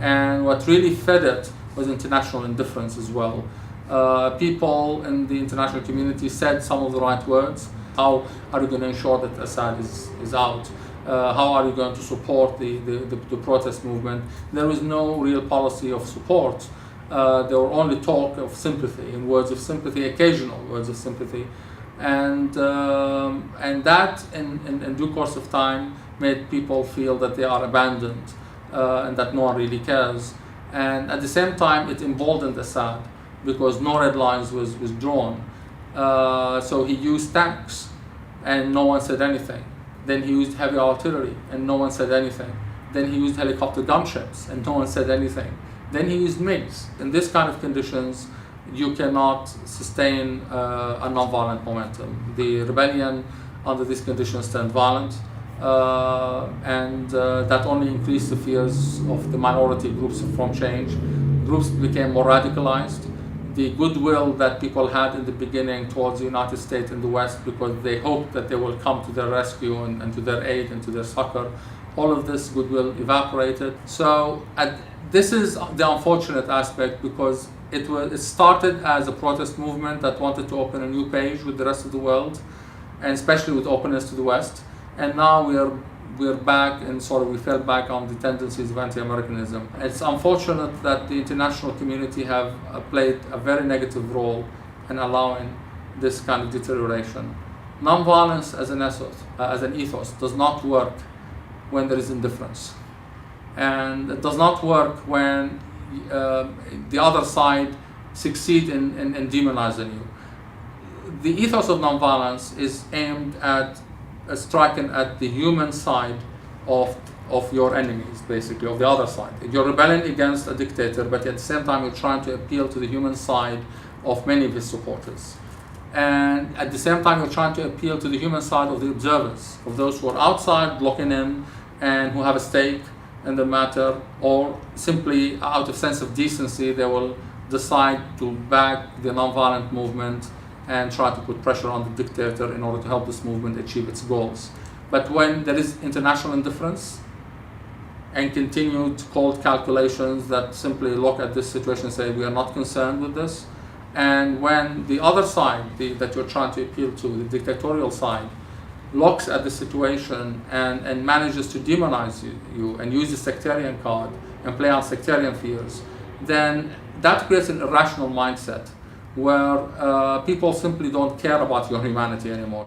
And what really fed it was international indifference as well. People in the international community said some of the right words. How are you going to ensure that Assad is out? How are you going to support the protest movement? There was no real policy of support. There were only talk of sympathy and words of sympathy, occasional words of sympathy. And that, in due course of time, made people feel that they are abandoned and that no one really cares. And at the same time, it emboldened Assad because no red lines was drawn. So he used tanks and no one said anything. Then he used heavy artillery and no one said anything. Then he used helicopter gunships and no one said anything. Then he used MiGs. In this kind of conditions, you cannot sustain a non-violent momentum. The rebellion under these conditions turned violent, and that only increased the fears of the minority groups from change. Groups became more radicalized. The goodwill that people had in the beginning towards the United States and the West, because they hoped that they will come to their rescue and to their aid and to their succor, all of this goodwill evaporated. So this is the unfortunate aspect, because it started as a protest movement that wanted to open a new page with the rest of the world, and especially with openness to the West. And now we're back, and we fell back on the tendencies of anti-Americanism. It's unfortunate that the international community have played a very negative role in allowing this kind of deterioration. Non-violence as an ethos does not work when there is indifference. And it does not work when the other side succeed in demonizing you. The ethos of nonviolence is aimed at striking at the human side of your enemies, basically, of the other side. You're rebelling against a dictator, but at the same time you're trying to appeal to the human side of many of his supporters. And at the same time you're trying to appeal to the human side of the observers, of those who are outside looking in and who have a stake in the matter, or simply out of sense of decency they will decide to back the nonviolent movement and try to put pressure on the dictator in order to help this movement achieve its goals. But when there is international indifference and continued cold calculations that simply look at this situation and say we are not concerned with this, and when the other side that you're trying to appeal to, the dictatorial side, looks at the situation and manages to demonize you and use the sectarian card and play on sectarian fears, then that creates an irrational mindset where people simply don't care about your humanity anymore.